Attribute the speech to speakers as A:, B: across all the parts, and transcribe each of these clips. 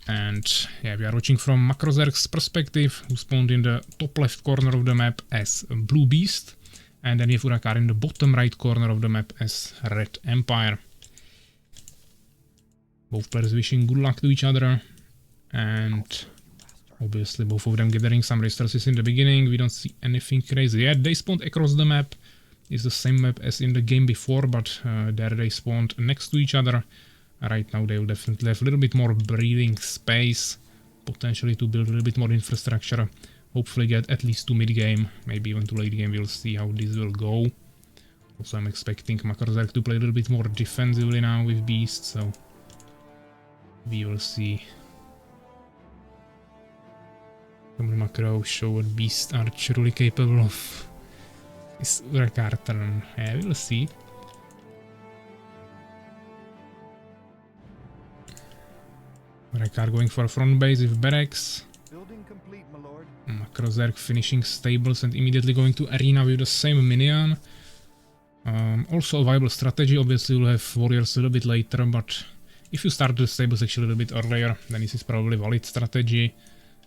A: And yeah, we are watching from MaCrOzerg's perspective, who spawned in the top left corner of the map as Blue Beast, and then we have Urakaar in the bottom right corner of the map as Red Empire. Both players wishing good luck to each other, and obviously both of them gathering some resources in the beginning. We don't see anything crazy yet. They spawned across the map. It's the same map as in the game before, but there they spawned next to each other. Right now they will definitely have a little bit more breathing space, potentially to build a little bit more infrastructure. Hopefully get at least to mid-game, maybe even to late game. We'll see how this will go. Also I'm expecting MaCrOzerg to play a little bit more defensively now with Beast, so we will see. Come on, Macro, show what Beasts are truly capable of. Is Urakaar turn? Yeah, we'll see. Urakaar going for a front base with barracks. MaCrOzerg finishing stables and immediately going to arena with the same minion. Also a viable strategy. Obviously we'll have warriors a little bit later, but if you start the stables actually a little bit earlier, then this is probably valid strategy.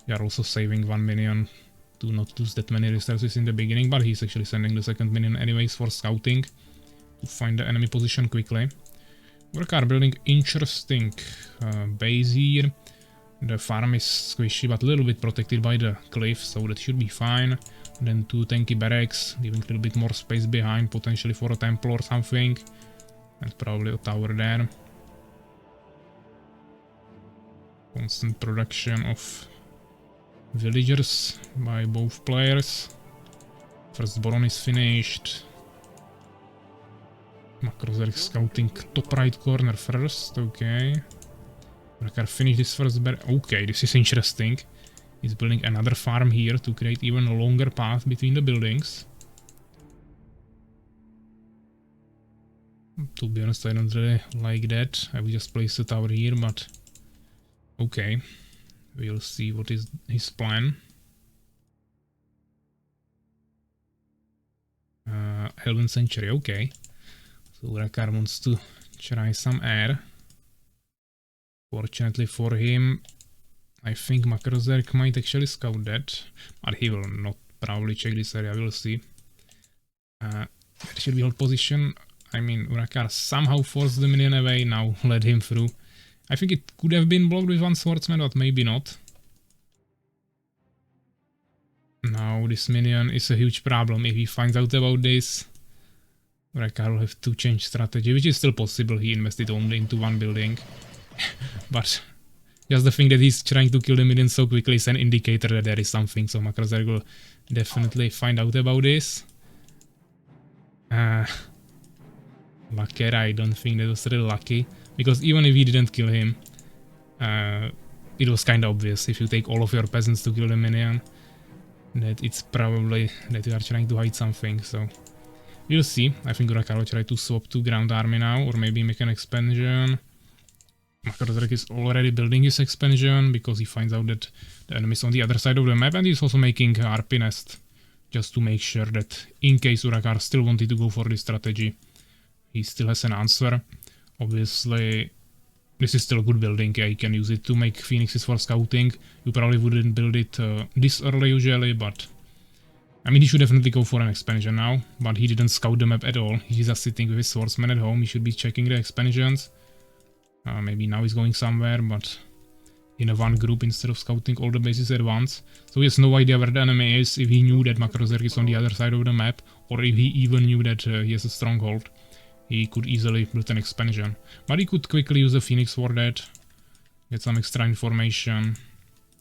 A: We are also saving one minion to not lose that many resources in the beginning, but he's actually sending the second minion anyways for scouting to find the enemy position quickly. Urakaar building interesting base here. The farm is squishy but a little bit protected by the cliff, so that should be fine. And then two tanky barracks, leaving a little bit more space behind, potentially for a temple or something. And probably a tower there. Constant production of villagers by both players. First Boron is finished. MaCrOzerg scouting top right corner first, okay. Urakaar finish this first okay, this is interesting. He's building another farm here to create even a longer path between the buildings. To be honest, I don't really like that. I will just place the tower here, but okay. We'll see what is his plan. Elven Sanctuary, okay. So Urakaar wants to try some air. Fortunately for him, I think MaCrOzerg might actually scout that, but he will not probably check this area, we'll see. There should be hold position. I mean, Urakaar somehow forced the minion away, now let him through. I think it could have been blocked with one swordsman, but maybe not. Now this minion is a huge problem. If he finds out about this, Urakaar will have to change strategy, which is still possible. He invested only into one building. But just the thing that he's trying to kill the minion so quickly is an indicator that there is something, so MaCrOzerg will definitely find out about this. Lucky, I don't think that was really lucky, because even if he didn't kill him, it was kinda obvious if you take all of your peasants to kill the minion, that it's probably that you are trying to hide something, so we'll see. I think Urakaar will try to swap to ground army now, or maybe make an expansion. MaCrOzerg is already building his expansion because he finds out that the enemy is on the other side of the map, and he's also making RP nest just to make sure that in case Urakaar still wanted to go for this strategy, he still has an answer. Obviously, this is still a good building. Yeah, you can use it to make phoenixes for scouting. You probably wouldn't build it this early usually, but I mean, he should definitely go for an expansion now, but he didn't scout the map at all. He's just sitting with his swordsman at home. He should be checking the expansions. Maybe now he's going somewhere, but in a one group instead of scouting all the bases at once. So he has no idea where the enemy is, if he knew that MaCrOzerg is on the other side of the map, or if he even knew that he has a stronghold. He could easily build an expansion. But he could quickly use a phoenix for that, get some extra information.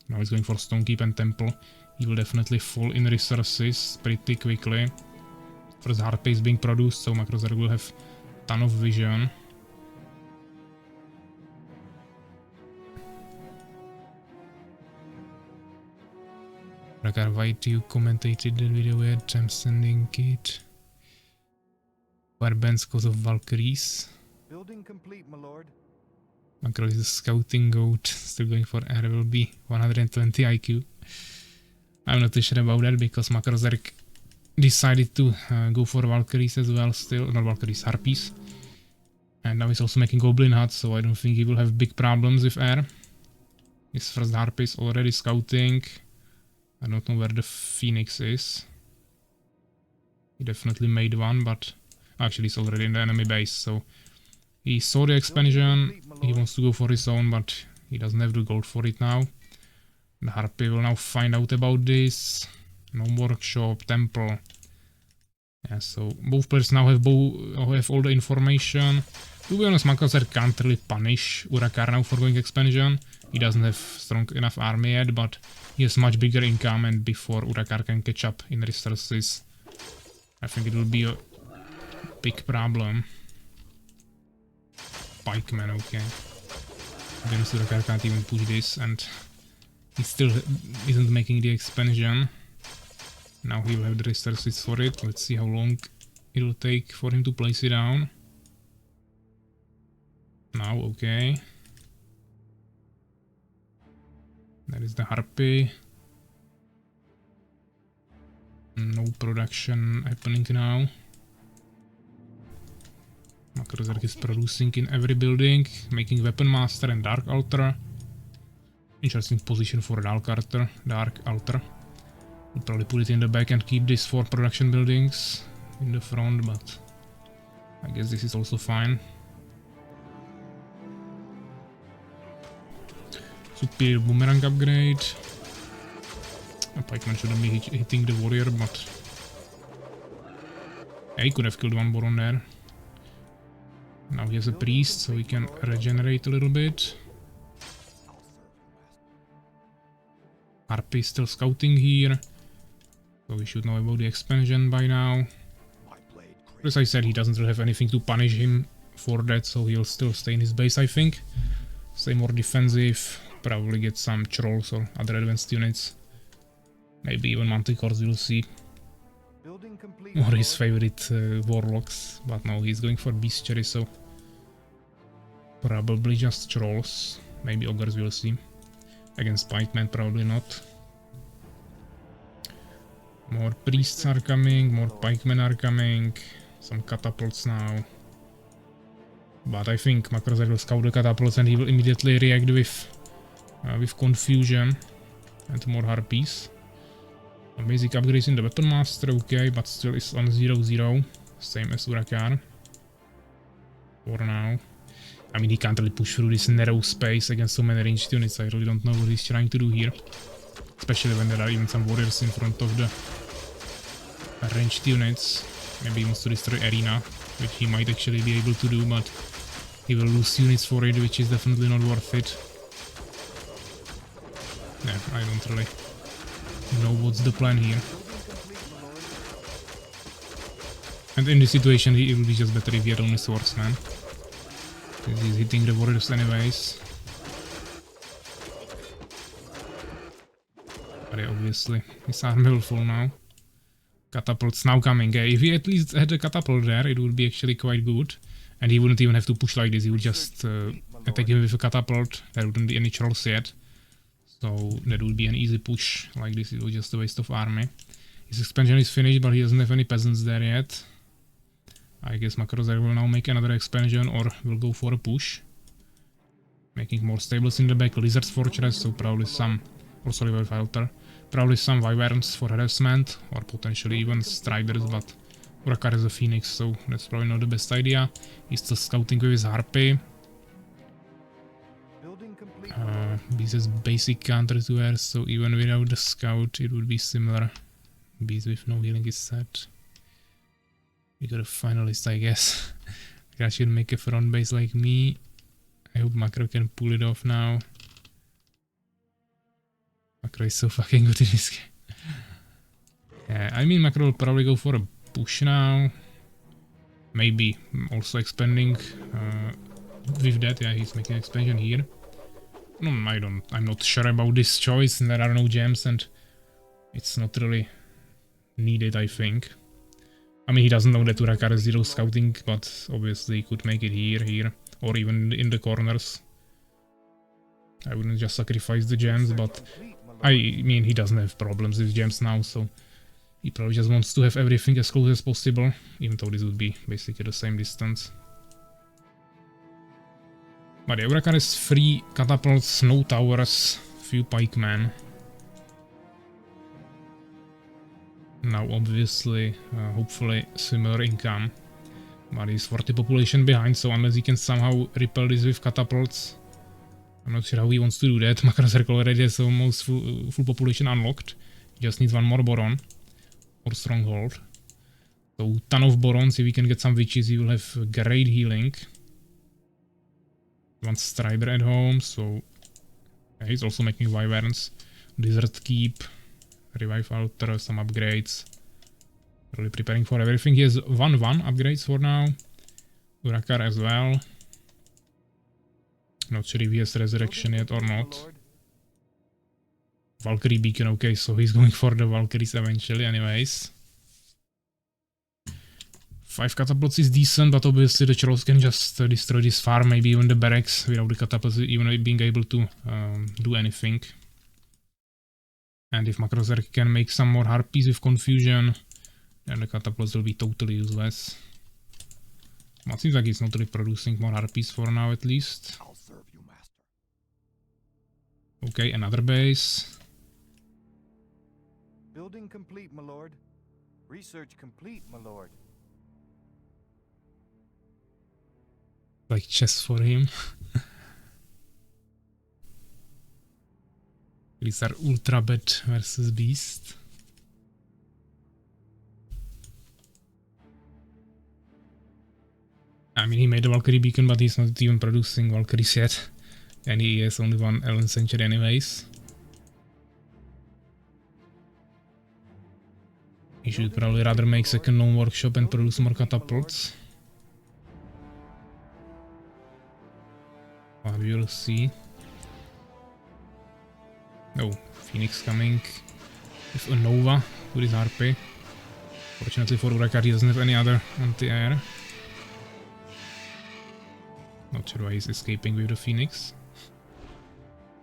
A: Now he's going for Stonekeep and Temple. He will definitely fall in resources pretty quickly. First hard is being produced, so MaCrOzerg will have a ton of vision. Urakaar, why do you commentated the video yet? I'm sending it. Warbands because of Valkyries.
B: Building complete, my lord.
A: MaCro is a scouting goat, still going for air, will be 120 IQ. I'm not too sure about that because MaCrOzerg decided to go for Valkyries as well still, not Valkyries, Harpies. And now he's also making Goblin Huts, so I don't think he will have big problems with air. His first harpy is already scouting. I don't know where the phoenix is. He definitely made one, but actually he's already in the enemy base, so he saw the expansion, he wants to go for his own, but he doesn't have the gold for it now. The harpy will now find out about this. No workshop, temple. Yeah, so both players now have all the information. To be honest, MaCrOzerg can't really punish Urakaar now for going expansion. He doesn't have strong enough army yet, but he has much bigger income, and before Urakaar can catch up in resources, I think it will be a big problem. Pikeman, okay. Then Urakaar can't even push this, and he still isn't making the expansion. Now he will have the resources for it. Let's see how long it will take for him to place it down. Now, okay. That is the harpy. No production happening now. MaCrOzerg is producing in every building, making Weapon Master and Dark Altar. Interesting position for Dark Altar. We'll probably put it in the back and keep this for production buildings in the front, but I guess this is also fine. Superior boomerang upgrade. A pikeman shouldn't be hitting the warrior, but yeah, he could have killed one Boron there. Now he has a priest, so he can regenerate a little bit. Harpy is still scouting here, so we should know about the expansion by now. As I said, he doesn't really have anything to punish him for that, so he'll still stay in his base, I think. Stay more defensive, probably get some trolls or other advanced units. Maybe even manticores, we'll see. Or his favorite warlocks, but no, he's going for bestiary, so probably just trolls. Maybe ogres, we'll see. Against pikemen, probably not. More priests are coming, more pikemen are coming, some catapults now. But I think MaCrOzerg will scout the catapults and he will immediately react with confusion and more harpies. Some basic upgrades in the Weapon Master, okay, but still is on 0-0, same as Urakaar. For now. I mean, he can't really push through this narrow space against so many ranged units. I really don't know what he's trying to do here. Especially when there are even some warriors in front of the ranged units. Maybe he wants to destroy arena, which he might actually be able to do, but he will lose units for it, which is definitely not worth it. Yeah, I don't really know what's the plan here. And in this situation, it would be just better if he had only swordsman. Because he's hitting the warriors anyways. But yeah, obviously, his army will fall now. Catapults now coming. If he at least had a catapult there, it would be actually quite good. And he wouldn't even have to push like this, he would just attack him with a catapult. There wouldn't be any trolls yet. So that would be an easy push. Like this, it was just a waste of army. His expansion is finished, but he doesn't have any peasants there yet. I guess MaCrOzerg will now make another expansion or will go for a push. Making more stables in the back, Lizard's Fortress, so probably some, also River Filter. Probably some Wyverns for harassment, or potentially even Striders, but Urakaar has a Phoenix, so that's probably not the best idea. He's still scouting with his Harpy. Beast has basic counter to air, so even without the scout it would be similar. Beast with no healing is set. We got a finalist, I guess. I should make a front base like me. I hope MaCro can pull it off now. MaCro is so fucking good in this game. Yeah, I mean MaCro will probably go for a push now. Maybe also expanding with that. Yeah, he's making expansion here. No, I'm not sure about this choice, and there are no gems, and it's not really needed, I think. I mean, he doesn't know that Urakaar has 0 scouting, but obviously he could make it here, or even in the corners. I wouldn't just sacrifice the gems, but I mean, he doesn't have problems with gems now, so he probably just wants to have everything as close as possible, even though this would be basically the same distance. But yeah, Urakaar has 3 catapults, no towers, few pikemen. Now obviously, hopefully similar income. But he's 40 population behind, so unless he can somehow repel this with catapults, I'm not sure how he wants to do that. MaCrOzerg already has almost full population unlocked. He just needs one more Boron or Stronghold. So ton of Borons, if we can get some witches, he will have great healing. One Strider at home, so yeah, he's also making Wyverns. Desert Keep, Revive Altar, some upgrades. Really preparing for everything. He has 1-1 upgrades for now. Urakaar as well. Not sure if he has Resurrection yet or not. Valkyrie Beacon, okay, so he's going for the Valkyries eventually anyways. 5 catapults is decent, but obviously the Trolls can just destroy this farm, maybe even the barracks, without the catapults even being able to do anything. And if MaCrOzerg can make some more Harpies with Confusion, then the catapults will be totally useless. Well, it seems like it's not really producing more Harpies for now at least.
B: I'll serve you, master.
A: Okay, another base.
B: Building complete, my lord. Research complete, my lord.
A: Like chess for him. These are Ultra Bad versus Beast. I mean, he made a Valkyrie Beacon, but he's not even producing Valkyries yet. And he has only one 11th century anyways. He should probably rather make second known workshop and produce more catapults. But we will see. Oh, Phoenix coming with a Nova to this Harpy. Fortunately for Urakaar, he doesn't have any other anti-air. Not sure why he's escaping with the Phoenix.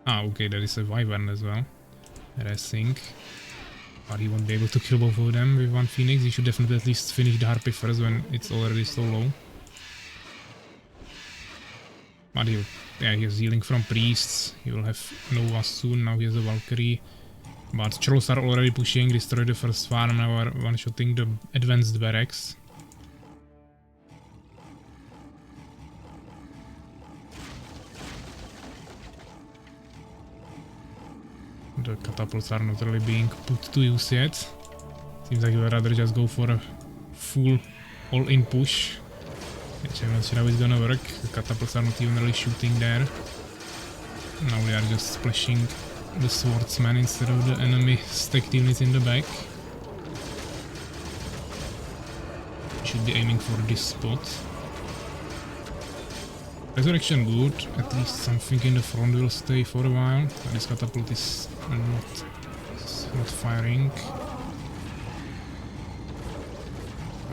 A: Ah, okay, there is a Wyvern as well. Racing. But he won't be able to kill both of them with one Phoenix. He should definitely at least finish the Harpy first when it's already so low. But he has healing from priests. He will have Nova soon. Now he has a Valkyrie. But Trolls are already pushing, destroy the first farm, now are one-shotting the advanced barracks. The catapults are not really being put to use yet. Seems like he would rather just go for a full all-in push. Which I'm not sure how it's gonna work. The catapults are not even really shooting there. Now they are just splashing the swordsman instead of the enemy stacked units in the back. Should be aiming for this spot. Resurrection good, at least something in the front will stay for a while. This catapult is not firing.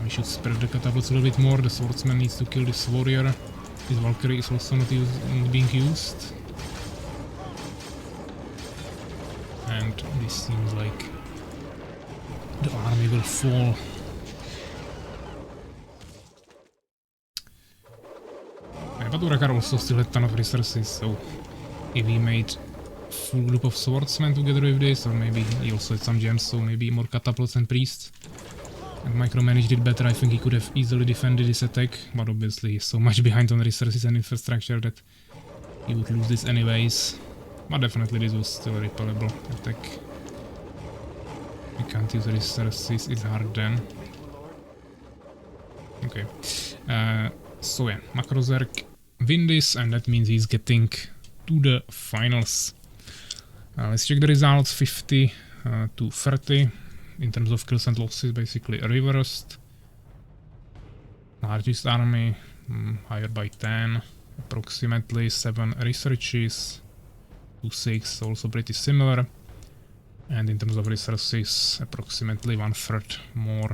A: We should spread the catapults a little bit more. The swordsman needs to kill this warrior. His Valkyrie is also not being used. And this seems like the army will fall. But Urakaar also still had a ton of resources, so if he made full group of swordsmen together with this, or maybe he also had some gems, so maybe more catapults and priests, and micromanaged it better, I think he could have easily defended this attack, but obviously he's so much behind on resources and infrastructure that he would lose this anyways. But definitely this was still a repellable attack. We can't use resources, it's hard then. Okay. So yeah, MaCrOzerg win this, and that means he's getting to the finals. Let's check the results. 50 to 30 in terms of kills and losses, basically reversed. Largest army, higher by 10, approximately 7 researches to 6, also pretty similar. And in terms of resources, approximately 1/3 more.